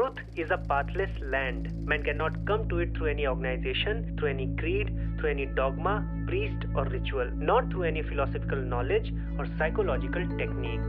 truth is a pathless land. Man cannot come to it through any organization, through any creed, through any dogma, priest or ritual, not through any philosophical knowledge or psychological technique.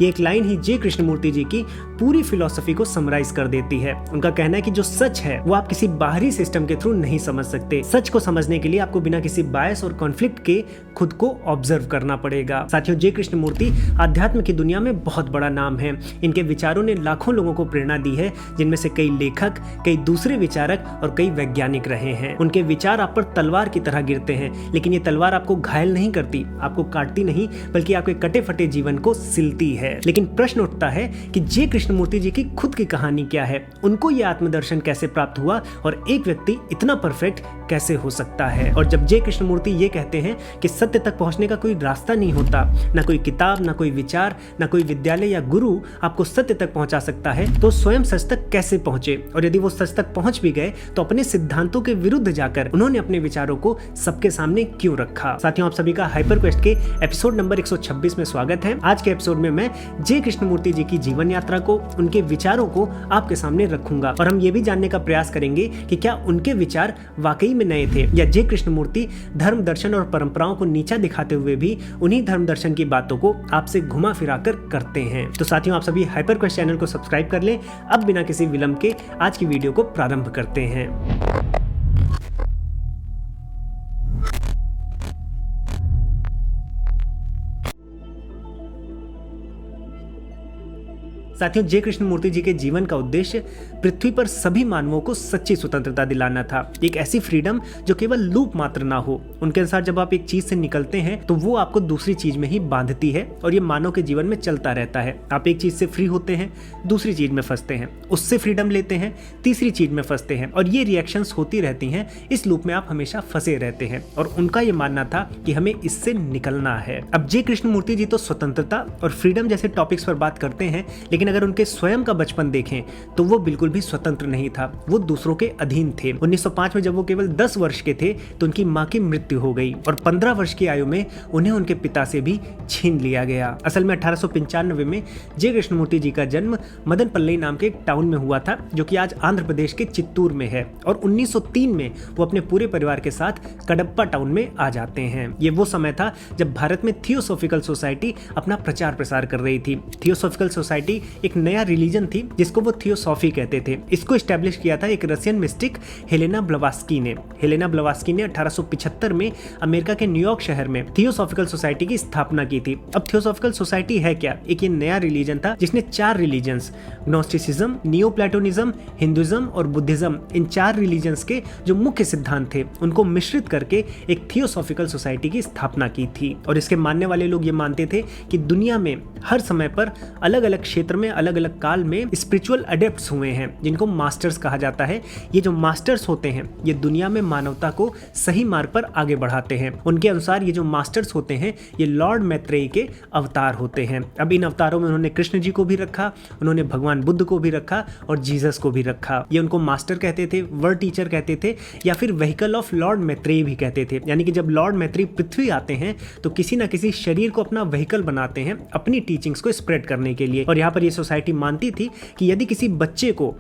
ये एक line ही जे कृष्णमूर्ति जी की पूरी philosophy को summarise कर देती है। उनका कहना है कि जो सच है वो आप किसी बाहरी सिस्टम के थ्रू नहीं समझ सकते। सच को समझने के लिए आपको बिना किसी बायस और कॉन्फ्लिक्ट के खुद को ऑब्जर्व करना पड़ेगा। साथियों, जे कृष्णमूर्ति आध्यात्म की दुनिया में बहुत बड़ा नाम है। इनके विचारों ने लाखों लोगों को प्रेरणा दी है, जिनमें से कई लेखक, कई दूसरे विचारक और कई वैज्ञानिक रहे हैं। उनके विचार आप पर तलवार की तरह गिरते हैं, लेकिन ये तलवार आपको घायल नहीं करती, आपको काटती नहीं, बल्कि आपके कटे फटे जीवन को सिलती है। लेकिन प्रश्न उठता है कि जे कृष्णमूर्ति जी की खुद की कहानी क्या है, उनको ये आत्मदर्शन कैसे प्राप्त हुआ और एक व्यक्ति इतना परफेक्ट कैसे हो सकता है। और जब जे कृष्णमूर्ति ये कहते हैं कि सत्य तक पहुंचने का कोई रास्ता नहीं होता, ना कोई किताब, ना कोई विचार, ना कोई विद्यालय या गुरु आपको सत्य तक पहुंचा सकता है, तो स्वयं सच तक कैसे पहुंचे, और यदि वो सच तक पहुंच भी गए तो अपने सिद्धांतों के विरुद्ध जाकर उन्होंने अपने विचारों को सबके सामने क्यों रखा। साथियों, आप सभी का हाइपर क्वेस्ट के एपिसोड नंबर 126 में स्वागत है। आज के एपिसोड में मैं जे कृष्णमूर्ति जी की जीवन यात्रा को, उनके विचारों को आपके सामने रखूंगा और हम ये भी जानने का प्रयास करेंगे कि क्या उनके विचार वाकई में नए थे, या जे कृष्णमूर्ति धर्म दर्शन और परंपराओं को नीचा दिखाते हुए भी उन्हीं धर्म दर्शन की बातों को आपसे घुमा फिरा कर करते हैं। तो साथियों, आप सभी हाइपर क्वेस्ट चैनल को सब्सक्राइब कर लें। अब बिना किसी विलंब के आज की वीडियो को प्रारंभ करते हैं। साथियों, जे कृष्णमूर्ति जी के जीवन का उद्देश्य पृथ्वी पर सभी मानवों को सच्ची स्वतंत्रता दिलाना था, एक ऐसी फ्रीडम जो केवल लूप मात्र ना हो। उनके अनुसार जब आप एक चीज से निकलते हैं तो वो आपको दूसरी चीज में ही बांधती है और ये मानव के जीवन में चलता रहता है। आप एक चीज से फ्री होते हैं, दूसरी चीज में फंसते हैं, उससे फ्रीडम लेते हैं, तीसरी चीज में फंसते हैं, और ये रिएक्शंस होती रहती हैं। इस लूप में आप हमेशा फंसे रहते हैं और उनका ये मानना था कि हमें इससे निकलना है। अब जे कृष्णमूर्ति जी तो स्वतंत्रता और फ्रीडम जैसे टॉपिक्स पर बात करते हैं, लेकिन अगर उनके स्वयं का बचपन देखें तो वो बिल्कुल भी स्वतंत्र नहीं था, वो दूसरों के अधीन थे। 1905 में जब वो केवल 10 वर्ष के थे तो उनकी मां की मृत्यु हो गई और 15 वर्ष की आयु में उन्हें उनके पिता से भी छीन लिया गया। असल में 1895 में जे कृष्णमूर्ति जी का जन्म मदनपल्ली नाम के एक टाउन में हुआ था, जो कि आज आंध्र प्रदेश के चित्तूर में है, और 1903 में वो अपने पूरे परिवार के साथ कडप्पा टाउन में आ जाते हैं। ये वो समय था जब भारत में थियोसॉफिकल सोसाइटी अपना प्रचार प्रसार कर रही थी। थियोसॉफिकल सोसाइटी एक नया रिलीजन थी जिसको वो थियोसॉफी कहते थे। इसको एस्टैब्लिश किया था एक रशियन मिस्टिक हेलेना ब्लवास्की ने। हेलेना ब्लवास्की ने 1875 में अमेरिका के न्यूयॉर्क शहर में थियोसॉफिकल सोसाइटी की स्थापना की थी। अब थियोसॉफिकल सोसाइटी है क्या? एक ये नया रिलीजन था जिसने 4 रिलीजन्स, ग्नोस्टिसिज्म, नियोप्लेटोनिज्म, हिंदुइज्म और बुद्धिज्म, इन 4 रिलीजन्स के जो मुख्य सिद्धांत थे उनको मिश्रित करके एक थियोसॉफिकल सोसाइटी की स्थापना की थी। और इसके मानने वाले लोग ये मानते थे कि दुनिया में हर समय पर अलग अलग क्षेत्र में, अलग अलग काल में स्पिरिचुअल एडेप्ट्स हुए हैं, जिनको मास्टर्स कहा जाता है। ये जो मास्टर्स होते हैं ये दुनिया में मानवता को सही मार्ग पर आगे बढ़ाते हैं। उनके अनुसार ये जो मास्टर्स होते हैं ये लॉर्ड मैत्रेयी के अवतार होते हैं। अब इन अवतारों में उन्होंने कृष्ण जी को भी रखा, उन्होंने भगवान बुद्ध को भी रखा और जीसस को भी रखा। ये उनको मास्टर कहते थे, वर्ड टीचर कहते थे, या फिर व्हीकल ऑफ लॉर्ड मैत्रेयी भी कहते थे। यानी कि जब लॉर्ड मैत्रेयी पृथ्वी आते हैं तो किसी ना किसी शरीर को अपना व्हीकल बनाते हैं अपनी टीचिंग्स को स्प्रेड करने के लिए। और यहाँ पर ये सोसाइटी मानती थी कि यदि किसी बच्चे को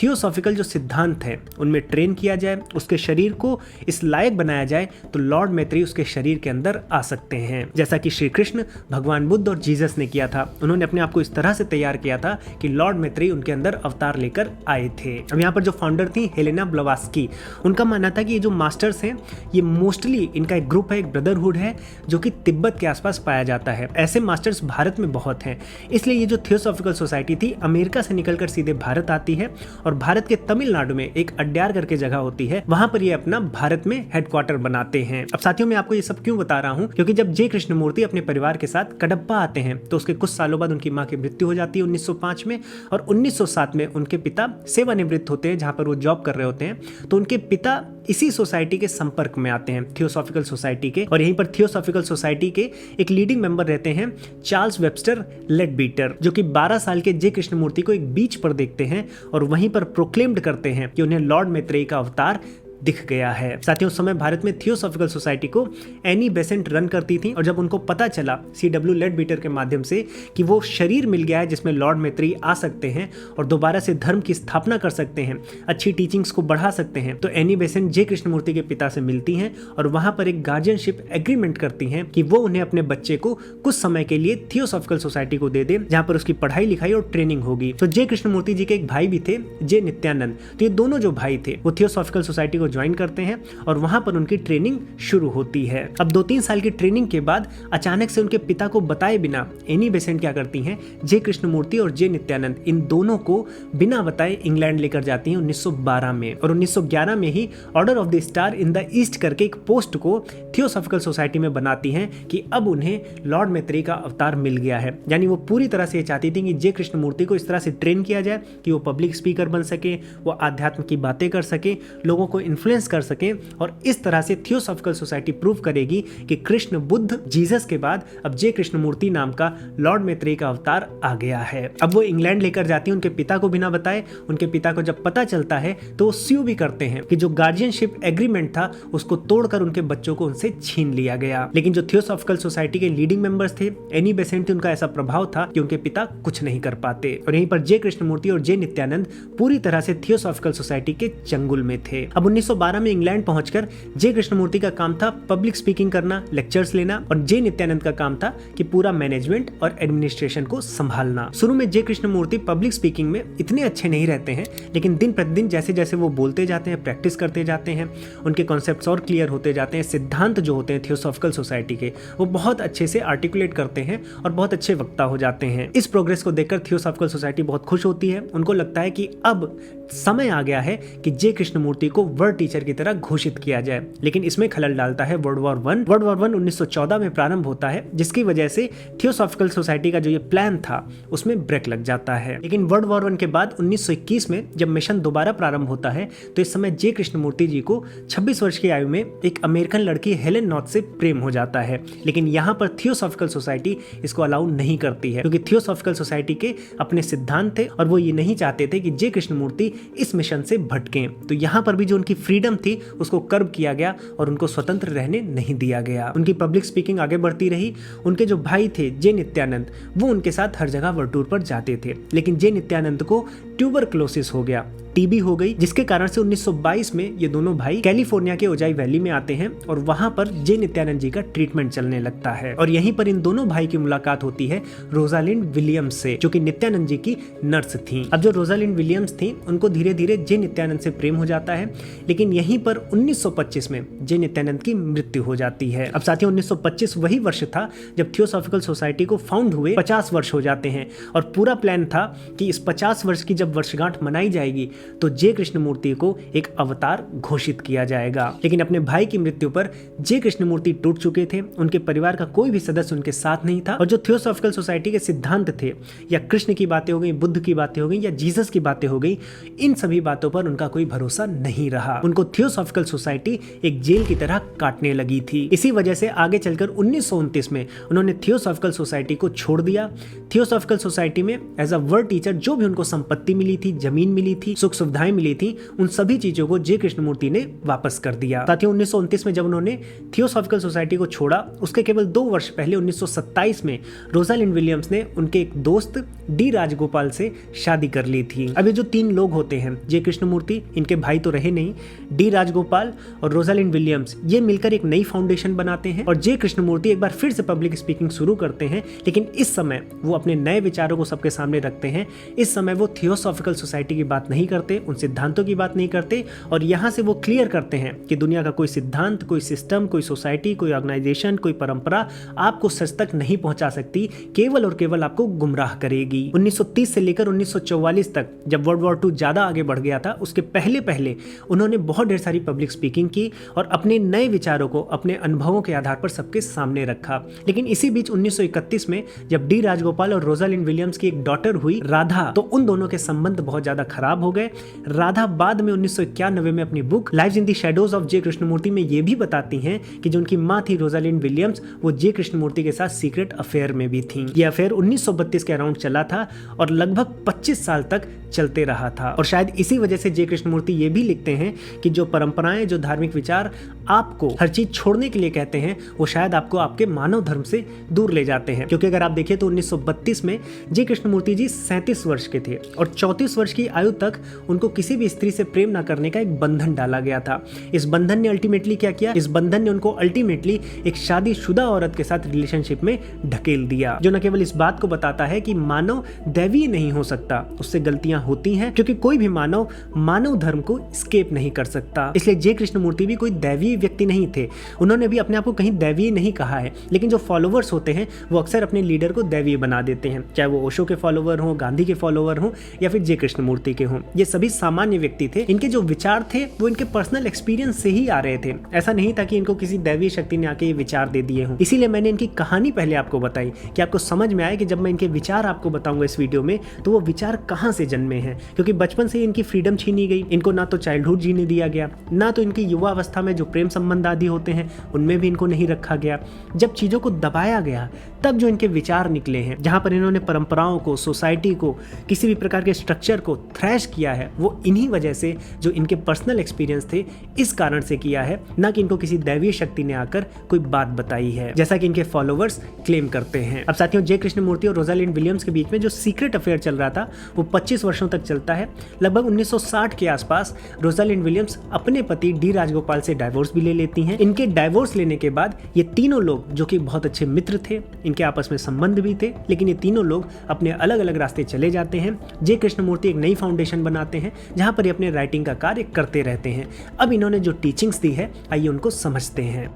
थियोसॉफिकल जो सिद्धांत है उनमें ट्रेन किया जाए, उसके शरीर को इस लायक बनाया जाए, तो लॉर्ड मैत्रेयी उसके शरीर के अंदर आ सकते हैं, जैसा कि श्री कृष्ण, भगवान बुद्ध और जीसस ने किया था। उन्होंने अपने आप को इस तरह से तैयार किया था कि लॉर्ड मैत्रेयी उनके अंदर अवतार लेकर आए थे। अब यहाँ पर जो फाउंडर थी हेलेना ब्लवास्की, उनका मानना था कि ये जो मास्टर्स हैं ये मोस्टली इनका एक ग्रुप है, एक ब्रदरहुड है जो कि तिब्बत के आसपास पाया जाता है। ऐसे मास्टर्स भारत में बहुत हैं, इसलिए ये जो थियोसॉफिकल सोसाइटी थी अमेरिका से निकलकर सीधे भारत आती है और भारत के तमिलनाडु में एक अड्यार करके जगह होती है, वहां पर ये अपना भारत में हेडक्वार्टर बनाते हैं। अब साथियों, मैं आपको ये सब क्यों बता रहा हूं? क्योंकि जब जे कृष्णमूर्ति अपने परिवार के साथ कडप्पा आते हैं तो उसके कुछ सालों बाद उनकी मां की मृत्यु हो जाती है 1905 में, और 1907 में उनके पिता सेवानिवृत्त होते हैं जहां पर वो जॉब कर रहे होते हैं। तो उनके पिता इसी सोसाइटी के संपर्क में आते हैं, थियोसॉफिकल सोसाइटी के, और यहीं पर थियोसॉफिकल सोसाइटी के एक लीडिंग मेंबर रहते हैं चार्ल्स वेबस्टर लेडबीटर, जो कि 12 साल के जे कृष्णमूर्ति को एक बीच पर देखते हैं और वहीं पर प्रोक्लेम्ड करते हैं कि उन्हें लॉर्ड मैत्रेयी का अवतार दिख गया है। साथियों, उस समय भारत में थियोसॉफिकल सोसाइटी को एनी बेसेंट रन करती थी और जब उनको पता चला C.W. लेडबीटर के माध्यम से कि वो शरीर मिल गया है जिसमें लॉर्ड मैत्री आ सकते हैं और दोबारा से धर्म की स्थापना कर सकते हैं, अच्छी टीचिंग्स को बढ़ा सकते हैं, तो एनी बेसेंट जे कृष्णमूर्ति के पिता से मिलती हैं और वहां पर एक गार्जियनशिप एग्रीमेंट करती हैं कि वो उन्हें अपने बच्चे को कुछ समय के लिए थियोसॉफिकल सोसाइटी को दे दे, जहां पर उसकी पढ़ाई लिखाई और ट्रेनिंग होगी। तो जे कृष्णमूर्ति जी के एक भाई भी थे, जे नित्यानंद। तो ये दोनों जो भाई थे वो थियोसॉफिकल सोसाइटी को ज्वाइन करते हैं और वहां पर उनकी ट्रेनिंग शुरू होती है। अब 2-3 साल की ट्रेनिंग के बाद अचानक से उनके पिता को बताए बिना एनी बेसेंट क्या करती हैं, जे कृष्णमूर्ति और जे नित्यानंद इन दोनों को बिना बताए इंग्लैंड लेकर जाती हैं 1912 में। और 1911 में ही order of the star in the east करके एक पोस्ट को थियोसॉफिकल सोसाइटी में बनाती हैं कि अब उन्हें लॉर्ड मैत्री का अवतार मिल गया है। यानी वो पूरी तरह से ये चाहती थी कि जे कृष्णमूर्ति को इस तरह से ट्रेन किया जाए कि वो पब्लिक स्पीकर बन सके, वो आध्यात्म की बातें कर सके, लोगों को इन्फ्लुएंस कर सके और इस तरह से थियोसॉफिकल सोसाइटी प्रूव करेगी कि कृष्ण बुद्ध जीसस के बाद अब जे कृष्णमूर्ति नाम का लॉर्ड मैत्री का अवतार आ गया है। अब वो इंग्लैंड लेकर जाती है उनके पिता को बिना बताए। उनके पिता को जब पता चलता है तो वो स्यू भी करते हैं कि जो गार्जियनशिप एग्रीमेंट था उसको तोड़कर उनके बच्चों को उनसे छीन लिया गया। लेकिन जो थियोसॉफिकल सोसाइटी के लीडिंग मेंबर्स थे, एनी बेसेंट, उनका ऐसा प्रभाव था कि उनके पिता कुछ नहीं कर पाते और यहीं पर जे कृष्णमूर्ति और जे नित्यानंद पूरी तरह से थियोसॉफिकल सोसाइटी के चंगुल में थे। अब 1912 में इंग्लैंड पहुंचकर जे कृष्णमूर्ति का काम था पब्लिक स्पीकिंग करना, लेक्चर्स लेना और जे नित्यानंद का काम था कि पूरा मैनेजमेंट और एडमिनिस्ट्रेशन को संभालना। शुरू में जे कृष्णमूर्ति पब्लिक स्पीकिंग में इतने अच्छे नहीं रहते हैं, लेकिन दिन प्रतिदिन जैसे जैसे वो बोलते जाते हैं, प्रैक्टिस करते जाते हैं, उनके कॉन्सेप्ट्स और क्लियर होते जाते हैं। सिद्धांत जो होते हैं थियोसॉफिकल सोसाइटी के वो बहुत अच्छे से आर्टिकुलेट करते हैं और बहुत अच्छे वक्ता हो जाते हैं। इस प्रोग्रेस को देखकर थियोसॉफिकल सोसाइटी बहुत खुश होती है। उनको लगता है कि अब समय आ गया है कि जे कृष्णमूर्ति को वर्ल्ड टीचर की तरह घोषित किया जाए। लेकिन इसमें खलल डालता है वर्ल्ड वॉर 1। वर्ल्ड वॉर 1 1914 में प्रारंभ होता है, जिसकी वजह से थियोसॉफिकल सोसाइटी का जो ये प्लान था उसमें ब्रेक लग जाता है। लेकिन वर्ल्ड वॉर 1 के बाद 1921 में जब मिशन दोबारा प्रारंभ होता है तो इस समय जे कृष्णमूर्ति जी को 26 वर्ष की आयु में एक अमेरिकन लड़की हेलेन नॉर्थ से प्रेम हो जाता है। लेकिन यहाँ पर थियोसॉफिकल सोसाइटी इसको अलाउ नहीं करती है, क्योंकि थियोसॉफिकल सोसाइटी के अपने सिद्धांत थे और वो ये नहीं चाहते थे कि जे कृष्णमूर्ति इस मिशन से भटकें। तो यहाँ पर भी जो उनकी फ्रीडम थी उसको कर्ब किया गया और उनको स्वतंत्र रहने नहीं दिया गया। उनकी पब्लिक स्पीकिंग आगे बढ़ती रही। उनके जो भाई थे जे नित्यानंद, वो उनके साथ हर जगह वर्ल्ड टूर पर जाते थे। लेकिन जे नित्यानंद को ट्यूबरक्लोसिस हो गया, टीबी हो गई, जिसके कारण से 1922 में ये दोनों भाई कैलिफोर्निया के ओजाई वैली में आते हैं और वहां पर जे नित्यानंद जी का ट्रीटमेंट चलने लगता है। और यहीं पर इन दोनों भाई की मुलाकात होती है रोजालिंड विलियम्स से, जो कि नित्यानंद जी की नर्स थी। अब जो रोजालिंड विलियम्स थी उनको धीरे धीरे जे नित्यानंद से प्रेम हो जाता है। लेकिन यहीं पर 1925 में जे नित्यानंद की मृत्यु हो जाती है। अब साथियों, 1925 वही वर्ष था जब थियोसॉफिकल सोसाइटी को फाउंड हुए 50 वर्ष हो जाते हैं और पूरा प्लान था कि इस 50 वर्ष की जब वर्षगांठ मनाई जाएगी तो जे कृष्णमूर्ति को एक अवतार घोषित किया जाएगा। लेकिन अपने भाई की मृत्यु पर जे कृष्णमूर्ति टूट चुके थे। उनके परिवार का कोई भी सदस्य उनके साथ नहीं था और जो थियोसॉफिकल सोसाइटी के सिद्धांत थे, या कृष्ण की बातें हो गई, बुद्ध की बातें हो गई या जीसस की बातें हो गई, इन सभी बातों पर उनका कोई भरोसा नहीं रहा। उनको थियोसॉफिकल सोसाइटी एक जेल की तरह काटने लगी थी। इसी वजह से आगे चलकर 1929 में उन्होंने थियोसॉफिकल सोसाइटी को छोड़ दिया। थियोसॉफिकल सोसाइटी में एज अ वर्ल्ड टीचर जो भी उनको संपत्ति मिली थी, जमीन मिली थी, सुख सुविधाएं मिली थी, उन सभी चीजों को जे कृष्णमूर्ति ने वापस कर दिया। साथ ही 1929 में जब उन्होंने थियोसॉफिकल सोसाइटी को छोड़ा, उसके केवल 2 वर्ष पहले 1927 में रोजालिंड विलियम्स ने उनके एक दोस्त डी राजगोपाल से शादी कर ली थी। अब ये जो 3 लोग होते हैं, जे कृष्णमूर्ति, इनके भाई तो रहे नहीं, डी राजगोपाल और रोजालिंड विलियम्स, ये मिलकर एक नई फाउंडेशन बनाते हैं और जे कृष्णमूर्ति एक बार फिर से पब्लिक स्पीकिंग शुरू करते हैं। लेकिन इस समय वो अपने नए विचारों को सबके सामने रखते हैं। इस समय वो थियोसॉफिकल सोसाइटी की बात नहीं करते, उन सिद्धांतों की बात नहीं करते और यहाँ से वो क्लियर करते हैं कि दुनिया का कोई सिद्धांत, कोई सिस्टम, कोई सोसाइटी, कोई ऑर्गेनाइजेशन, कोई परंपरा आपको सच तक नहीं पहुंचा सकती, केवल और केवल आपको गुमराह करेगी। 1930 से लेकर 1944 तक जब वर्ल्ड वॉर 2 ज्यादा आगे बढ़ गया था, उसके पहले पहले उन्होंने बहुत ढेर सारी पब्लिक स्पीकिंग की और अपने नए विचारों को अपने अनुभवों के आधार पर सबके सामने रखा। लेकिन इसी बीच 1931 में जब डी राजगोपाल और रोजालिंड विलियम्स की एक डॉटर हुई राधा, तो उन दोनों के संबंध बहुत ज्यादा खराब हो गए राधा बाद में 1991 में अपनी book lives in the shadows of J Krishnamurti में ये भी बताती हैं कि जो उनकी माँ थी रोजालिंड विलियम्स, वो जे कृष्णमूर्ति के साथ सीक्रेट अफेयर में भी थी। ये अफेयर 1932 के अराउंड चला था और लगभग 25 साल तक चलते रहा था। और शायद इसी वजह से जे कृष्णमूर्ति ये भी लिखते हैं कि जो परंपराएं, जो धार्मिक विचार आपको हर चीज छोड़ने के लिए कहते हैं, वो शायद आपको आपके मानव धर्म से दूर ले जाते हैं। क्योंकि अगर आप देखिए तो 1932 में जे कृष्णमूर्ति जी 37 वर्ष के थे और 34 वर्ष की आयु तक उनको किसी भी स्त्री से प्रेम न करने का एक बंधन डाला गया था। इस बंधन ने अल्टीमेटली क्या किया? इस बंधन ने उनको अल्टीमेटली एक शादीशुदा औरत के साथ रिलेशनशिप में ढकेल दिया, जो न केवल इस बात को बताता है कि मानव दैवीय नहीं हो सकता, उससे गलतियां होती हैं, क्योंकि कोई भी मानव धर्म को स्केप नहीं कर सकता। इसलिए जे कृष्णमूर्ति भी कोई दैवीय व्यक्ति नहीं थे। उन्होंने भी अपने आप को कहीं दैवीय नहीं कहा है, लेकिन जो फॉलोवर्स होते हैं वो अक्सर अपने लीडर को दैवीय बना देते हैं, चाहे वो ओशो के फॉलोवर हो, गांधी के फॉलोवर हो या फिर जे कृष्णमूर्ति के हों। ये सभी सामान्य व्यक्ति थे। इनके जो विचार थे वो इनके पर्सनल एक्सपीरियंस से ही आ रहे थे। ऐसा नहीं था कि इनको किसी दैवीय शक्ति ने आके ये विचार दे दिए हों। इसीलिए मैंने इनकी कहानी पहले आपको बताई कि आपको समझ में आए कि जब मैं इनके विचार आपको बताऊंगा इस वीडियो में, तो वो विचार कहाँ से जन्मे हैं। क्योंकि बचपन से इनकी फ्रीडम छीनी गई, इनको ना तो चाइल्डहुड जीने दिया गया, ना तो इनकी युवा अवस्था में जो प्रेम संबंध आदि होते हैं उनमें भी इनको नहीं रखा गया। जब चीजों को दबाया गया तब जो इनके विचार निकले हैं, जहां पर इन्होंने परंपराओं को, सोसाइटी को, किसी भी प्रकार के स्ट्रक्चर को थ्रैश किया है, वो इन्हीं वजह से जो इनके पर्सनल एक्सपीरियंस थे इस कारण से किया है, ना कि इनको किसी दैवीय शक्ति ने आकर कोई बात बताई है, जैसा कि इनके फॉलोवर्स क्लेम करते हैं। अब साथियों, जे कृष्णमूर्ति और रोजालिंड विलियम्स के बीच में जो सीक्रेट अफेयर चल रहा था वो 25 वर्षों तक चलता है। लगभग 1960 के आसपास रोजालिंड विलियम्स अपने पति डी राजगोपाल से डाइवोर्स भी ले लेती हैं। इनके डाइवोर्स लेने के बाद ये तीनों लोग, जो कि बहुत अच्छे मित्र थे, इनके आपस में संबंध भी थे, लेकिन ये तीनों लोग अपने अलग अलग रास्ते चले जाते हैं। जे कृष्णमूर्ति एक नई फाउंडेशन बनाते हैं जहां पर ये अपने राइटिंग का कार्य करते रहते हैं। अब इन्होंने जो टीचिंग्स दी है, आइए उनको समझते हैं।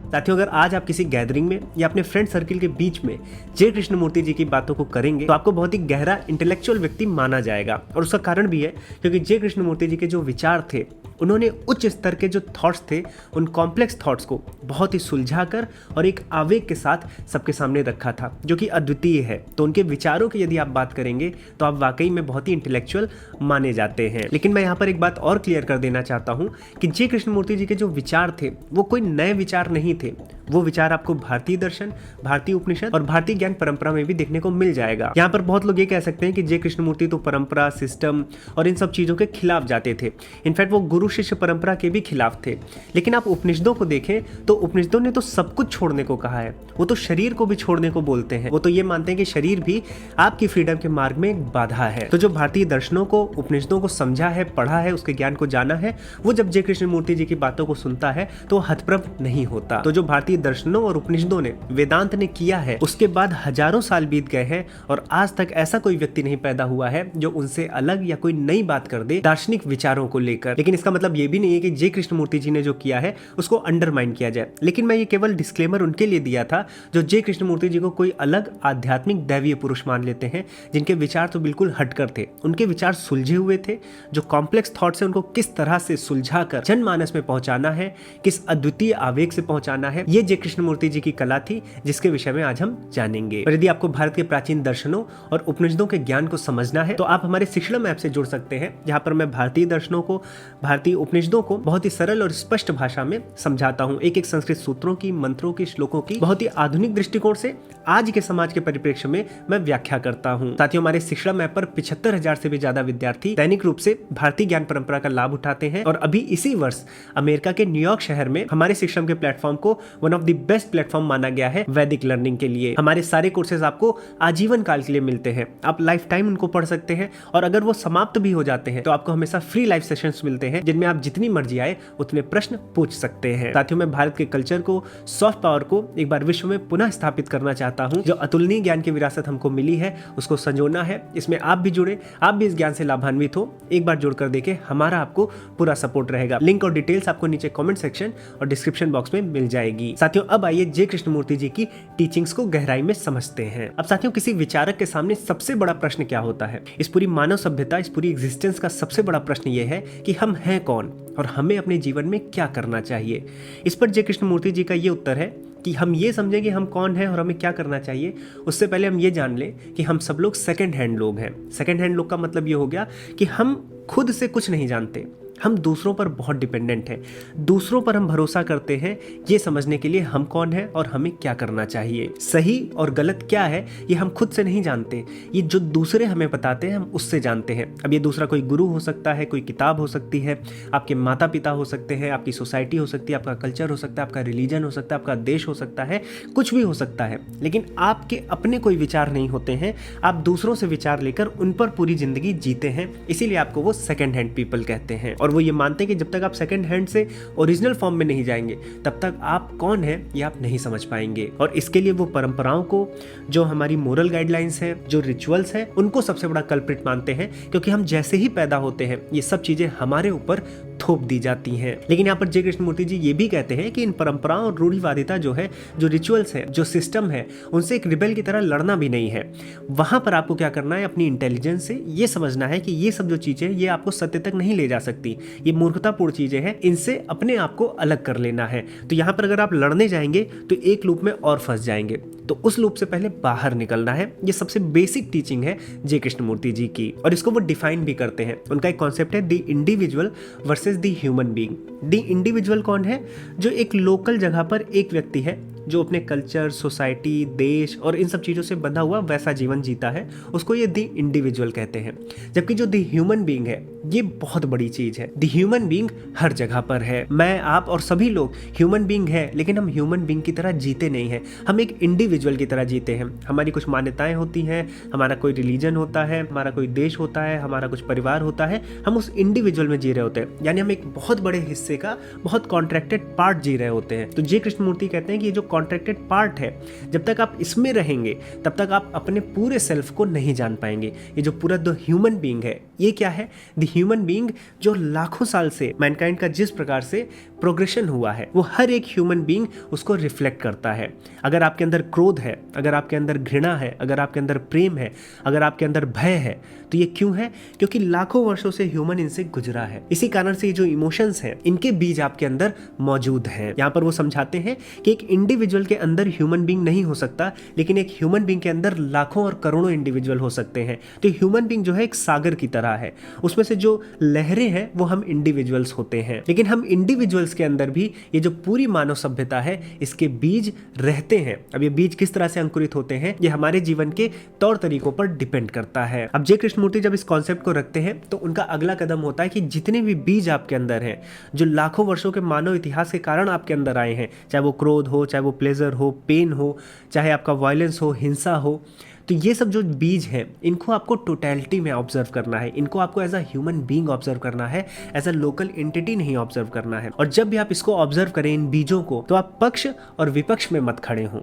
साथियों, अगर आज आप किसी गैदरिंग में या अपने फ्रेंड सर्किल के बीच में जे कृष्णमूर्ति जी की बातों को करेंगे तो आपको बहुत ही गहरा इंटेलेक्चुअल व्यक्ति माना जाएगा। और उसका कारण भी है क्योंकि जे कृष्णमूर्ति जी के जो विचार थे, उन्होंने उच्च स्तर के जो थॉट्स थे, उन कॉम्प्लेक्स थॉट्स को बहुत ही सुलझाकर और एक आवेग के साथ सबके सामने रखा था, जो कि अद्वितीय है। तो उनके विचारों की यदि आप बात करेंगे तो आप वाकई में बहुत ही इंटेलेक्चुअल माने जाते हैं। लेकिन मैं यहाँ पर एक बात और क्लियर कर देना चाहता हूँ कि जे कृष्णमूर्ति जी के जो विचार थे वो कोई नए विचार नहीं थे। वो विचार आपको भारतीय दर्शन, भारतीय उपनिषद और भारतीय ज्ञान परंपरा में भी देखने को मिल जाएगा। यहाँ पर बहुत लोग ये कह सकते हैं कि जे कृष्णमूर्ति तो परंपरा, सिस्टम और इन सब चीजों के खिलाफ जाते थे। इनफैक्ट वो गुरु शिष्य परंपरा के भी खिलाफ थे। लेकिन आप उपनिषदों को देखें तो उपनिषदों ने तो सब कुछ छोड़ने को कहा है। वो तो शरीर को भी छोड़ने को बोलते हैं। वो तो ये मानते हैं कि शरीर भी आपकी फ्रीडम के मार्ग में एक बाधा है। तो जो भारतीय दर्शनों को, उपनिषदों को समझा है, पढ़ा है, उसके ज्ञान को जाना है, वो जब जे कृष्णमूर्ति जी की बातों को सुनता है तो हतप्रभ नहीं होता। तो जो भारतीय दर्शनों और उपनिषदों ने, वेदांत ने किया है, उसके बाद हजारों साल बीत गए हैं और आज तक ऐसा कोई व्यक्ति नहीं पैदा हुआ है जो उनसे अलग या कोई नई बात कर दे दार्शनिक विचारों को लेकर। लेकिन इसका मतलब ये भी नहीं है कि जे कृष्णमूर्ति जी ने जो किया है उसको अंडरमाइन किया जाए। लेकिन मैं ये केवल डिस्क्लेमर उनके लिए दिया था जो जे कृष्णमूर्ति जी को कोई अलग आध्यात्मिक दैवीय पुरुष मान लेते हैं, जिनके विचार तो बिल्कुल हटकर थे। उनके विचार सुलझे हुए थे। जो कॉम्प्लेक्स थॉट्स है उनको किस तरह से सुलझाकर जनमानस में पहुंचाना है, किस अद्वितीय आवेग से पहुंचाना है, ये जे कृष्णमूर्ति जी की कला थी, जिसके विषय में आज हम जानेंगे। और यदि आपको भारत के प्राचीन दर्शनों और उपनिषदों के ज्ञान को समझना है तो आप हमारे शिक्षणम ऐप से जुड़ सकते हैं, जहां पर मैं भारतीय दर्शनों को, भारतीय उपनिषदों को बहुत ही सरल और स्पष्ट भाषा में समझाता हूं। एक एक संस्कृत सूत्रों की, मंत्रों की, श्लोकों की बहुत ही आधुनिक दृष्टिकोण से आज के समाज के परिप्रेक्ष्य में मैं व्याख्या करता हूं। साथियों, हमारे शिक्षणम ऐप पर 75,000 से भी ज्यादा विद्यार्थी दैनिक रूप से भारतीय ज्ञान परंपरा का लाभ उठाते हैं। और अभी इसी वर्ष अमेरिका के न्यूयॉर्क शहर में हमारे शिक्षण के प्लेटफॉर्म को one of the best platform माना गया है वैदिक लर्निंग के लिए। हमारे सारे कोर्सेज आपको आजीवन काल के लिए मिलते हैं। आप लाइफ टाइम उनको पढ़ सकते हैं और अगर वो समाप्त भी हो जाते हैं तो आपको हमेशा फ्री लाइव सेशंस मिलते हैं, जिनमें आप जितनी मर्जी आए उतने प्रश्न पूछ सकते हैं। साथियों, मैं भारत के कल्चर को, सॉफ्ट पावर को एक बार विश्व में पुनः स्थापित करना चाहता हूं। जो अतुलनीय ज्ञान की विरासत हमको मिली है उसको संजोना है। इसमें आप भी जुड़े, आप भी इस ज्ञान से लाभान्वित हो। एक बार जुड़कर देखें, हमारा आपको पूरा सपोर्ट रहेगा। लिंक और डिटेल्स आपको नीचे कमेंट सेक्शन और डिस्क्रिप्शन बॉक्स में मिल जाएगी। साथियों, अब आइए जे कृष्णमूर्ति जी की टीचिंग्स को गहराई में समझते हैं। अब साथियों, किसी विचारक के सामने सबसे बड़ा प्रश्न क्या होता है? इस पूरी मानव सभ्यता, इस पूरी एग्जिस्टेंस का सबसे बड़ा प्रश्न यह है कि हम हैं कौन और हमें अपने जीवन में क्या करना चाहिए। इस पर जे कृष्णमूर्ति जी का ये उत्तर है कि हम ये समझें कि हम कौन हैं और हमें क्या करना चाहिए, उससे पहले हम ये जान लें कि हम सब लोग सेकंड हैंड लोग हैं। सेकंड हैंड लोग का मतलब ये हो गया कि हम खुद से कुछ नहीं जानते, हम दूसरों पर बहुत डिपेंडेंट हैं, दूसरों पर हम भरोसा करते हैं ये समझने के लिए हम कौन हैं और हमें क्या करना चाहिए। सही और गलत क्या है ये हम खुद से नहीं जानते, ये जो दूसरे हमें बताते हैं हम उससे जानते हैं। अब ये दूसरा कोई गुरु हो सकता है, कोई किताब हो सकती है, आपके माता पिता हो सकते हैं, आपकी सोसाइटी हो सकती है, आपका कल्चर हो सकता है, आपका रिलीजन हो सकता है, आपका देश हो सकता है, कुछ भी हो सकता है। लेकिन आपके अपने कोई विचार नहीं होते हैं, आप दूसरों से विचार लेकर उन पर पूरी जिंदगी जीते हैं, इसीलिए आपको वो सेकंड हैंड पीपल कहते हैं। और वो ये मानते हैं कि जब तक आप सेकंड हैंड से ओरिजिनल फॉर्म में नहीं जाएंगे तब तक आप कौन हैं ये आप नहीं समझ पाएंगे। और इसके लिए वो परंपराओं को, जो हमारी मोरल गाइडलाइंस हैं, जो रिचुअल्स हैं, उनको सबसे बड़ा कल्प्रिट मानते हैं, क्योंकि हम जैसे ही पैदा होते हैं ये सब चीजें हमारे ऊपर थोप दी जाती हैं। लेकिन यहाँ पर जय कृष्णमूर्ति जी ये भी कहते हैं कि इन परंपराओं और रूढ़िवादिता जो है, जो रिचुअल्स है, जो सिस्टम है, उनसे एक रिबेल की तरह लड़ना भी नहीं है। वहां पर आपको क्या करना है, अपनी इंटेलिजेंस से ये समझना है कि ये सब जो चीजें ये आपको सत्य तक नहीं ले जा सकती, ये मूर्खतापूर्ण चीजें हैं, इनसे अपने आप को अलग कर लेना है। तो यहाँ पर अगर आप लड़ने जाएंगे तो एक लूप में और फंस जाएंगे, तो उस लूप से पहले बाहर निकलना है। ये सबसे बेसिक टीचिंग है जय कृष्णमूर्ति जी की, और इसको वो डिफाइन भी करते हैं। उनका एक कॉन्सेप्ट है the individual versus the human being. The individual कौन है? जो एक लोकल जगह पर एक व्यक्ति है, जो अपने कल्चर, सोसाइटी, देश और इन सब चीज़ों से बंधा हुआ वैसा जीवन जीता है, उसको ये द इंडिविजुअल कहते हैं। जबकि जो द ह्यूमन बीइंग है ये बहुत बड़ी चीज़ है। द ह्यूमन बीइंग हर जगह पर है, मैं, आप और सभी लोग ह्यूमन बीइंग है, लेकिन हम ह्यूमन बीइंग की तरह जीते नहीं हैं, हम एक इंडिविजुअल की तरह जीते हैं। हमारी कुछ मान्यताएं होती हैं, हमारा कोई रिलीजन होता है, हमारा कोई देश होता है, हमारा कुछ परिवार होता है, हम उस इंडिविजुअल में जी रहे होते हैं, यानी हम एक बहुत बड़े हिस्से का बहुत कॉन्ट्रैक्टेड पार्ट जी रहे होते हैं। तो जय कृष्णमूर्ति कहते हैं कि ये जो कॉन्ट्रैक्टेड पार्ट है, जब तक आप इसमें रहेंगे तब तक आप अपने पूरे सेल्फ को नहीं जान पाएंगे। ये जो पूरा द ह्यूमन बीइंग है, ये क्या है? द ह्यूमन बीइंग जो लाखों साल से मैनकाइंड का जिस प्रकार से प्रोग्रेशन हुआ है, वो हर एक ह्यूमन बीइंग उसको रिफ्लेक्ट करता है। अगर आपके अंदर क्रोध है, अगर आपके अंदर घृणा है, अगर आपके अंदर प्रेम है, अगर आपके अंदर भय है, तो ये क्यों है? क्योंकि लाखों वर्षों से ह्यूमन इनसे गुजरा है। इसी कारण से ये जो इमोशंस हैं, इनके बीज आपके अंदर मौजूद हैं। यहाँ पर वो समझाते हैं कि एक इंडिविजुअल के अंदर ह्यूमन बीइंग नहीं हो सकता, लेकिन एक ह्यूमन बीइंग के अंदर लाखों और करोड़ों इंडिविजुअल हो सकते हैं। तो ह्यूमन बीइंग जो है एक सागर की तरह है, उसमें से जो लहरें हैं वो हम इंडिविजुअल्स होते हैं। लेकिन हम इंडिविजुअल्स के अंदर भी ये जो पूरी मानव सभ्यता है, इसके बीज रहते हैं। अब ये बीज किस तरह से अंकुरित होते हैं, ये हमारे जीवन के तौर तरीकों पर डिपेंड करता है। अब जय कृष्णमूर्ति जब इस कॉन्सेप्ट को रखते हैं तो उनका अगला कदम होता है कि जितने भी बीज आपके अंदर हैं, जो लाखों वर्षों के मानव इतिहास के कारण आपके अंदर आए हैं, चाहे वो क्रोध हो, चाहे वो प्लेजर हो, पेन हो, चाहे आपका वायलेंस हो, हिंसा हो, तो ये सब जो बीज हैं इनको आपको टोटलिटी में ऑब्जर्व करना है। इनको आपको as a human being observe करना है, एज अ लोकल एंटिटी नहीं ऑब्जर्व करना है। और जब भी आप इसको ऑब्जर्व करें, इन बीजों को, तो आप पक्ष और विपक्ष में मत खड़े हों,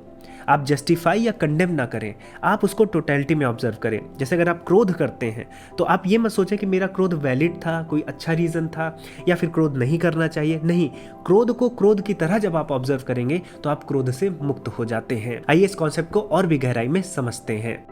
आप जस्टिफाई या कंडेम ना करें, आप उसको टोटलिटी में ऑब्जर्व करें। जैसे अगर आप क्रोध करते हैं तो आप ये मत सोचें कि मेरा क्रोध वैलिड था, कोई अच्छा रीज़न था, या फिर क्रोध नहीं करना चाहिए। नहीं, क्रोध को क्रोध की तरह जब आप ऑब्जर्व करेंगे तो आप क्रोध से मुक्त हो जाते हैं। आइए इस कॉन्सेप्ट को और भी गहराई में समझते हैं।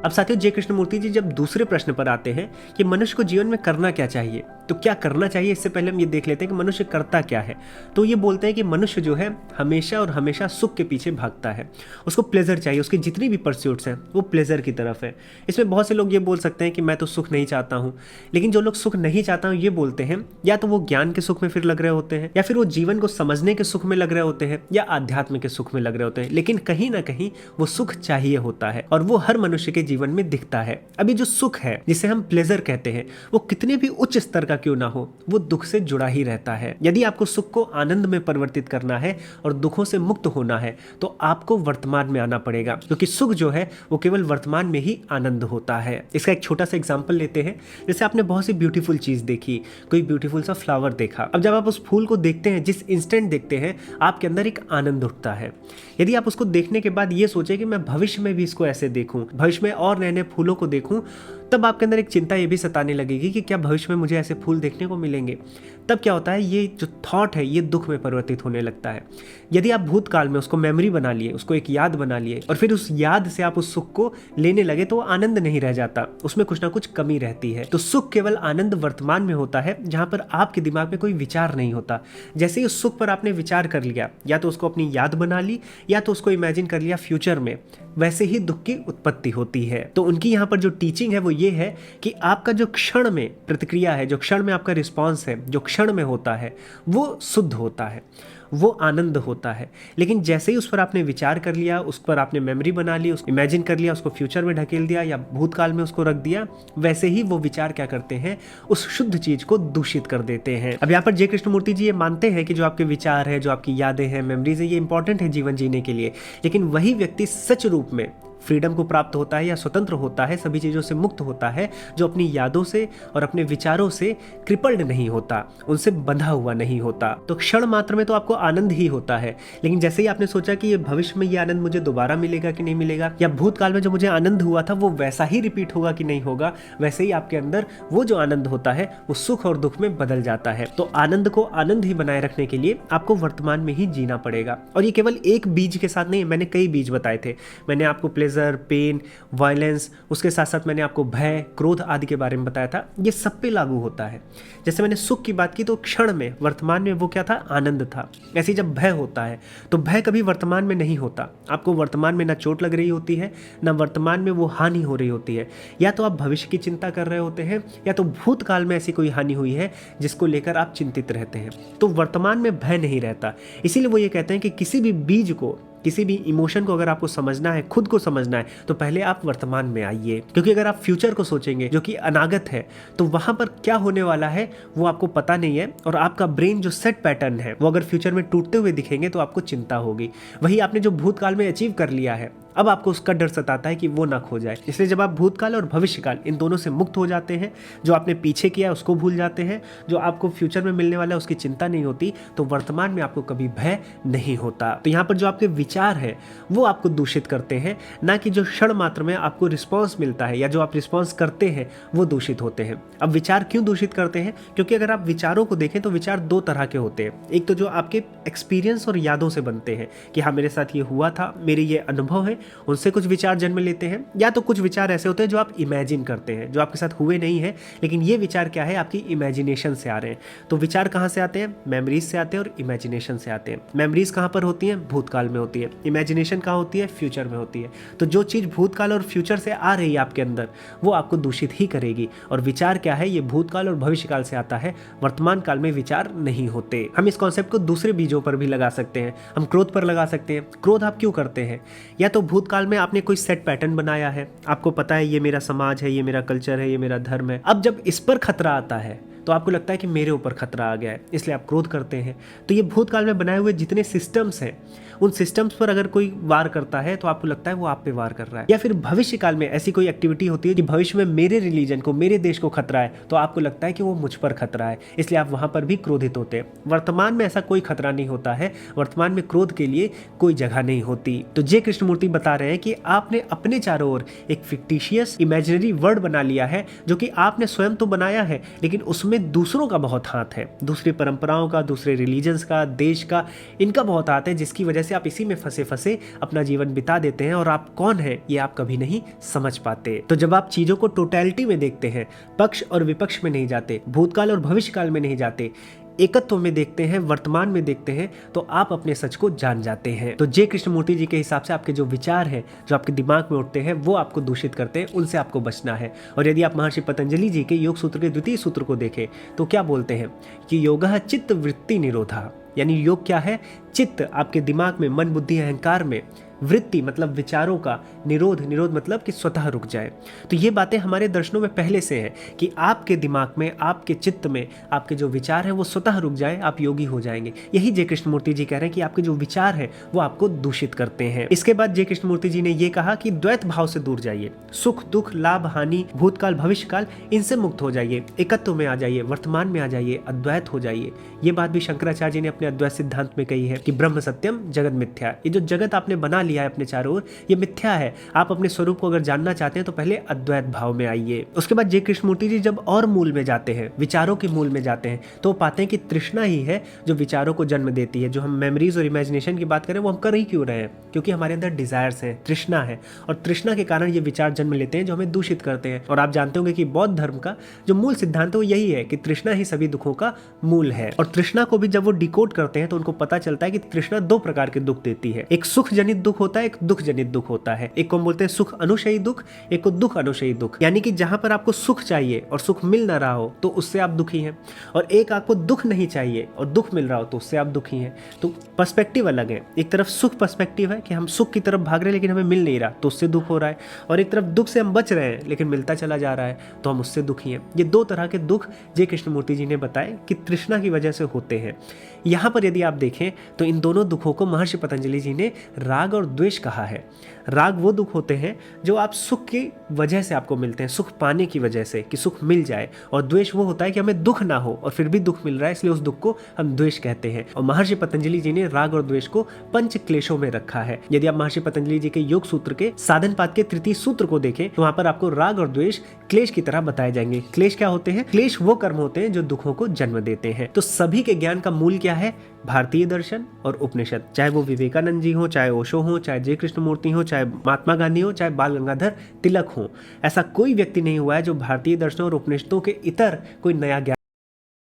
अब साथियों, जय कृष्णमूर्ति जी जब दूसरे प्रश्न पर आते हैं कि मनुष्य को जीवन में करना क्या चाहिए, तो क्या करना चाहिए, इससे पहले हम ये देख लेते हैं कि मनुष्य करता क्या है। तो ये बोलते हैं कि मनुष्य जो है हमेशा और हमेशा सुख के पीछे भागता है, उसको प्लेजर चाहिए, उसकी जितनी भी परस्यूट्स हैं वो प्लेजर की तरफ है। इसमें बहुत से लोग ये बोल सकते हैं कि मैं तो सुख नहीं चाहता हूँ, लेकिन जो लोग सुख नहीं चाहता हूँ ये बोलते हैं, या तो वो ज्ञान के सुख में फिर लग रहे होते हैं, या फिर वो जीवन को समझने के सुख में लग रहे होते हैं, या आध्यात्म के सुख में लग रहे होते हैं, लेकिन कहीं ना कहीं वो सुख चाहिए होता है, और वो हर मनुष्य के जीवन में दिखता है। अभी जो सुख है जिसे हम प्लेजर कहते हैं, वो कितने भी उच्च स्तर का क्यों ना हो, वो दुख से जुड़ा ही रहता है। यदि आपको सुख को आनंद में परिवर्तित करना है और दुखों से मुक्त होना है तो आपको वर्तमान में आना पड़ेगा, क्योंकि सुख जो है वो केवल वर्तमान में ही आनंद होता है। इसका एक छोटा सा एग्जांपल लेते हैं। जैसे आपने बहुत सी ब्यूटीफुल चीज देखी, कोई ब्यूटीफुल सा फ्लावर देखा, अब जब आप उस फूल को देखते हैं, जिस इंस्टेंट देखते हैं, आपके अंदर एक आनंद उठता है। यदि आप उसको देखने के बाद ये सोचे कि मैं भविष्य में भी इसको ऐसे देखूं, भविष्य में और नए नए फूलों को देखूं, तब आपके अंदर एक चिंता ये भी सताने लगेगी कि क्या भविष्य में मुझे ऐसे फूल देखने को मिलेंगे। तब क्या होता है, ये जो थॉट है ये दुख में परिवर्तित होने लगता है। यदि आप भूतकाल में उसको मेमोरी बना लिए, उसको एक याद बना लिए और फिर उस याद से आप उस सुख को लेने लगे तो वो आनंद नहीं रह जाता, उसमें कुछ ना कुछ कमी रहती है। तो सुख केवल आनंद वर्तमान में होता है, जहां पर आपके दिमाग में कोई विचार नहीं होता। जैसे ही उस सुख पर आपने विचार कर लिया, या तो उसको अपनी याद बना ली या तो उसको इमेजिन कर लिया फ्यूचर में, वैसे ही दुख की उत्पत्ति होती है। तो उनकी यहाँ पर जो टीचिंग है वो ये है कि आपका जो क्षण में प्रतिक्रिया है, जो क्षण में आपका रिस्पॉन्स है, जो क्षण में होता है वो शुद्ध होता है, वो आनंद होता है। लेकिन जैसे ही उस पर आपने विचार कर लिया, उस पर आपने मेमोरी बना ली, उसको इमेजिन कर लिया, उसको फ्यूचर में ढकेल दिया या भूतकाल में उसको रख दिया, वैसे ही वो विचार क्या करते हैं, उस शुद्ध चीज को दूषित कर देते हैं। अब यहाँ पर जय कृष्णमूर्ति जी ये मानते हैं कि जो आपके विचार है, जो आपकी यादें हैं, मेमोरीज है, ये इंपॉर्टेंट है जीवन जीने के लिए। लेकिन वही व्यक्ति सच रूप में फ्रीडम को प्राप्त होता है या स्वतंत्र होता है, सभी चीज़ों से मुक्त होता है, जो अपनी यादों से और अपने विचारों से क्रिपल्ड नहीं होता, उनसे बंधा हुआ नहीं होता। तो क्षण मात्र में तो आपको आनंद ही होता है, लेकिन जैसे ही आपने सोचा कि ये भविष्य में ये आनंद मुझे दोबारा मिलेगा कि नहीं मिलेगा, या भूतकाल में जो मुझे आनंद हुआ था वो वैसा ही रिपीट होगा कि नहीं होगा, वैसे ही आपके अंदर वो जो आनंद होता है वो सुख और दुख में बदल जाता है। तो आनंद को आनंद ही बनाए रखने के लिए आपको वर्तमान में ही जीना पड़ेगा। और ये केवल एक बीज के साथ नहीं, मैंने कई बीज बताए थे। मैंने आपको पेन, वायलेंस, उसके साथ साथ मैंने आपको भय, क्रोध आदि के बारे में बताया था। ये सब पे लागू होता है। जैसे मैंने सुख की बात की तो क्षण में, वर्तमान में वो क्या था, आनंद था। ऐसे जब भय होता है तो भय कभी वर्तमान में नहीं होता। आपको वर्तमान में ना चोट लग रही होती है, ना वर्तमान में वो हानि हो रही होती है। या तो आप भविष्य की चिंता कर रहे होते हैं, या तो भूतकाल में ऐसी कोई हानि हुई है जिसको लेकर आप चिंतित रहते हैं। तो वर्तमान में भय नहीं रहता। इसीलिए वो ये कहते हैं कि किसी भी बीज को, किसी भी इमोशन को अगर आपको समझना है, खुद को समझना है, तो पहले आप वर्तमान में आइए। क्योंकि अगर आप फ्यूचर को सोचेंगे जो कि अनागत है, तो वहां पर क्या होने वाला है वो आपको पता नहीं है। और आपका ब्रेन जो सेट पैटर्न है वो अगर फ्यूचर में टूटते हुए दिखेंगे तो आपको चिंता होगी। वही आपने जो भूतकाल में अचीव कर लिया है, अब आपको उसका डर सताता है कि वो ना खो जाए। इसलिए जब आप भूतकाल और भविष्यकाल इन दोनों से मुक्त हो जाते हैं, जो आपने पीछे किया है उसको भूल जाते हैं, जो आपको फ्यूचर में मिलने वाला है उसकी चिंता नहीं होती, तो वर्तमान में आपको कभी भय नहीं होता। तो यहाँ पर जो आपके विचार है वो आपको दूषित करते हैं, ना कि जो क्षण मात्र में आपको रिस्पॉन्स मिलता है या जो आप रिस्पॉन्स करते हैं वो दूषित होते हैं। अब विचार क्यों दूषित करते हैं? क्योंकि अगर आप विचारों को देखें तो विचार दो तरह के होते हैं। एक तो जो आपके एक्सपीरियंस और यादों से बनते हैं कि हाँ मेरे साथ ये हुआ था, मेरे ये अनुभव है, उनसे कुछ विचार जन्म लेते हैं। या तो कुछ विचार ऐसे होते हैं जो आप इमेजिन करते हैं, जो आपके साथ हुए नहीं है, लेकिन ये विचार क्या है, आपकी इमेजिनेशन से आ रहे हैं। तो विचार कहाँ से आते हैं? मेमोरीज से आते हैं और इमेजिनेशन से आते हैं। मेमोरीज कहाँ पर होती हैं? भूतकाल में होती है। इमेजिनेशन कहाँ होती है? फ्यूचर में होती है। तो जो चीज़ भूतकाल और फ्यूचर से आ रही है आपके अंदर, वो आपको दूषित ही करेगी। और विचार क्या है? ये भूतकाल और भविष्यकाल से आता है, वर्तमान काल में विचार नहीं होते। हम इस कॉन्सेप्ट को दूसरे बीजों पर भी लगा सकते हैं। हम क्रोध पर लगा सकते हैं। क्रोध आप क्यों करते हैं? या तो भूतकाल में आपने कोई सेट पैटर्न बनाया है, आपको पता है ये मेरा समाज है, ये मेरा कल्चर है, ये मेरा धर्म है। अब जब इस पर खतरा आता है तो आपको लगता है कि मेरे ऊपर खतरा आ गया है, इसलिए आप क्रोध करते हैं। तो ये भूतकाल में बनाए हुए जितने सिस्टम्स हैं, उन सिस्टम्स पर अगर कोई वार करता है तो आपको लगता है वो आप पे वार कर रहा है। या फिर भविष्य काल में ऐसी कोई एक्टिविटी होती है कि भविष्य में मेरे रिलीजन को, मेरे देश को खतरा है, तो आपको लगता है कि वो मुझ पर खतरा है, इसलिए आप वहां पर भी क्रोधित होते हैं। वर्तमान में ऐसा कोई खतरा नहीं होता है, वर्तमान में क्रोध के लिए कोई जगह नहीं होती। तो जय कृष्णमूर्ति बता रहे हैं कि आपने अपने चारों ओर एक फिक्टिशियस इमेजिनरी वर्ड बना लिया है, जो कि आपने स्वयं तो बनाया है, लेकिन उसमें दूसरों का बहुत हाथ है, दूसरी परंपराओं का, दूसरे रिलीजन्स का, देश का, इनका बहुत हाथ है, जिसकी वजह से आप इसी में फंसे फंसे अपना जीवन बिता देते हैं और आप कौन है ये आप कभी नहीं समझ पाते। तो जब आप चीजों को टोटलिटी में देखते हैं, पक्ष और विपक्ष में नहीं जाते, भूतकाल और भविष्यकाल में नहीं जाते, एकत्व में देखते हैं, वर्तमान में देखते हैं, तो आप अपने सच को जान जाते हैं। तो जय कृष्णमूर्ति जी के हिसाब से आपके जो विचार हैं, जो आपके दिमाग में उठते हैं, वो आपको दूषित करते हैं, उनसे आपको बचना है। और यदि आप महर्षि पतंजलि जी के योग सूत्र के द्वितीय सूत्र को देखें तो क्या बोलते हैं कि योगः चित्त वृत्ति निरोधा, यानी योग क्या है? चित्त, आपके दिमाग में, मन बुद्धि अहंकार में, वृत्ति मतलब विचारों का, निरोध, निरोध मतलब कि स्वतः रुक जाए। तो ये बातें हमारे दर्शनों में पहले से है कि आपके दिमाग में, आपके चित्त में आपके जो विचार है वो स्वतः रुक जाए, आप योगी हो जाएंगे। यही जय कृष्णमूर्ति जी कह रहे हैं कि आपके जो विचार है वो आपको दूषित करते हैं। इसके बाद जय कृष्णमूर्ति जी ने ये कहा कि द्वैत भाव से दूर जाइए, सुख दुख, लाभ हानि, भूतकाल भविष्यकाल, इनसे मुक्त हो जाइए, एकत्व में आ जाइए, वर्तमान में आ जाइए, अद्वैत हो जाइए। ये बात भी शंकराचार्य जी ने अपने अद्वैत सिद्धांत में कही है कि ब्रह्म सत्यम जगत मिथ्या। ये जो जगत आपने बना लिया है अपने चारों ओर, ये मिथ्या है। आप अपने स्वरूप को अगर जानना चाहते हैं तो पहले अद्वैत भाव में आइए। उसके बाद जय कृष्णमूर्ति जी जब और मूल में जाते हैं, विचारों के मूल में जाते हैं, तो वो पाते हैं कि तृष्णा ही है जो विचारों को जन्म देती है। जो हम मेमोरीज और इमेजिनेशन की बात करें वो हम कर ही क्यों रहे हैं, क्योंकि हमारे अंदर डिजायर्स हैं, तृष्णा है, और तृष्णा के कारण ये विचार जन्म लेते हैं जो हमें दूषित करते हैं। और आप जानते होंगे कि बौद्ध धर्म का जो मूल सिद्धांत है वो यही है कि तृष्णा ही सभी दुखों का मूल है। और तृष्णा को भी जब वो डिकोड करते हैं तो उनको पता चलता है कि तृष्णा दो प्रकार के दुख देती है, एक सुख जनित दुख होता है, एक दुख जनित दुख होता है। एक को हम बोलते हैं सुख अनुशयी दुख, एक को दुख अनुशयी दुख, यानी कि जहां पर आपको सुख चाहिए और सुख मिल ना रहा हो तो उससे आप दुखी हैं, और एक आपको दुख नहीं चाहिए और दुख मिल रहा हो तो उससे आप दुखी हैं। तो पर्सपेक्टिव अलग है। एक तरफ सुख पर्सपेक्टिव है कि हम सुख की तरफ भाग रहे हैं लेकिन हमें मिल नहीं रहा तो उससे दुख हो रहा है, और एक तरफ दुख से हम बच रहे हैं लेकिन मिलता चला जा रहा है तो हम उससे दुखी हैं। ये दो तरह के दुख जय कृष्णमूर्ति जी ने बताए कि तृष्णा की वजह से होते हैं। यहाँ पर यदि आप देखें तो इन दोनों दुखों को महर्षि पतंजलि जी ने राग और द्वेष कहा है। राग वो दुख होते हैं जो आप सुख की वजह से आपको मिलते हैं, सुख पाने की वजह से कि सुख मिल जाए, और द्वेष वो होता है कि हमें दुख ना हो और फिर भी दुख मिल रहा है इसलिए उस दुख को हम द्वेष कहते हैं। और महर्षि पतंजलि जी ने राग और द्वेष को पंच क्लेशों में रखा है। यदि आप महर्षि पतंजलि जी के योग सूत्र के साधन पाद के तृतीय सूत्र को देखें तो वहां पर आपको राग और द्वेष क्लेश की तरह बताए जाएंगे। क्लेश क्या होते हैं? क्लेश वो कर्म होते हैं जो दुखों को जन्म देते हैं। तो सभी के ज्ञान का मूल क्या है? भारतीय दर्शन और उपनिषद, चाहे वो विवेकानंद जी हो, चाहे ओशो हो, चाहे जय कृष्णमूर्ति हो, चाहे महात्मा गांधी हो, चाहे बाल गंगाधर तिलक हो, ऐसा कोई व्यक्ति नहीं हुआ है जो भारतीय दर्शन और उपनिषदों के इतर कोई नया ज्ञान।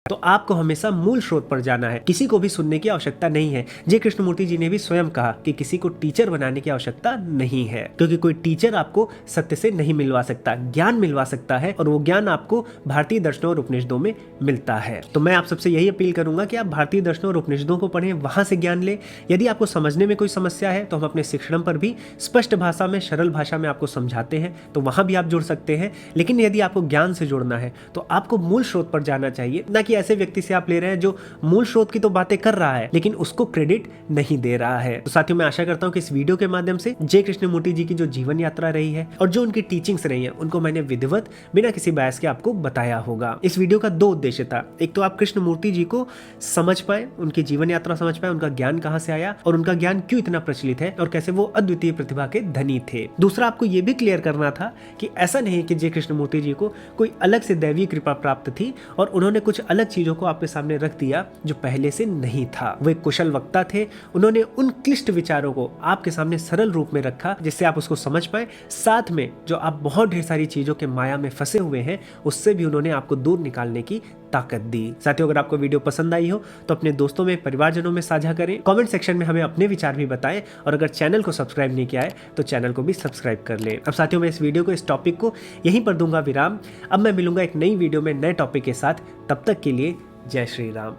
तो आपको हमेशा मूल स्रोत पर जाना है, किसी को भी सुनने की आवश्यकता नहीं है। जय कृष्णमूर्ति जी ने भी स्वयं कहा कि किसी को टीचर बनाने की आवश्यकता नहीं है, क्योंकि कोई टीचर आपको सत्य से नहीं मिलवा सकता, ज्ञान मिलवा सकता है, और वो ज्ञान आपको भारतीय दर्शनों और उपनिषदों में मिलता है। तो मैं आप सबसे यही अपील करूंगा कि आप भारतीय दर्शनों और उपनिषदों को पढ़ें, वहां से ज्ञान ले। यदि आपको समझने में कोई समस्या है तो हम अपने शिक्षण पर भी स्पष्ट भाषा में, सरल भाषा में आपको समझाते हैं, तो वहां भी आप जुड़ सकते हैं। लेकिन यदि आपको ज्ञान से जुड़ना है तो आपको मूल स्रोत पर जाना चाहिए, ना कि ऐसे व्यक्ति से आप ले रहे हैं जो मूल स्रोत की तो बातें कर रहा है लेकिन उसको क्रेडिट नहीं दे रहा है। तो साथियों, मैं आशा करता हूं कि इस वीडियो के माध्यम से जय कृष्णमूर्ति जी की जो जीवन यात्रा रही है और जो उनकी टीचिंग्स रही है उनको मैंने विधिवत बिना किसी बायस के आपको बताया होगा। इस वीडियो का दो उद्देश्य था, एक तो आप कृष्णमूर्ति जी को समझ पाए, उनकी जीवन यात्रा समझ पाए, उनका ज्ञान कहां से आया और उनका ज्ञान क्यों इतना प्रचलित है और कैसे वो अद्वितीय प्रतिभा के धनी थे। दूसरा, आपको ये भी क्लियर करना था कि ऐसा नहीं कि जय कृष्णमूर्ति जी को कोई अलग से दैवीय कृपा प्राप्त थी और उन्होंने कुछ अलग चीजों को आपके सामने रख दिया जो पहले से नहीं था। वो एक कुशल वक्ता थे, उन्होंने उन क्लिष्ट विचारों को आपके सामने सरल रूप में रखा जिससे आप उसको समझ पाए। साथ में जो आप बहुत ढेर सारी चीजों के माया में फंसे हुए हैं उससे भी उन्होंने आपको दूर निकालने की ताकत दी। साथियों, अगर आपको वीडियो पसंद आई हो तो अपने दोस्तों में, परिवारजनों में साझा करें, कमेंट सेक्शन में हमें अपने विचार भी बताएं, और अगर चैनल को सब्सक्राइब नहीं किया है तो चैनल को भी सब्सक्राइब कर लें। अब साथियों, मैं इस वीडियो को, इस टॉपिक को यहीं पर दूंगा विराम। अब मैं मिलूंगा एक नई वीडियो में नए टॉपिक के साथ। तब तक के लिए जय श्री राम।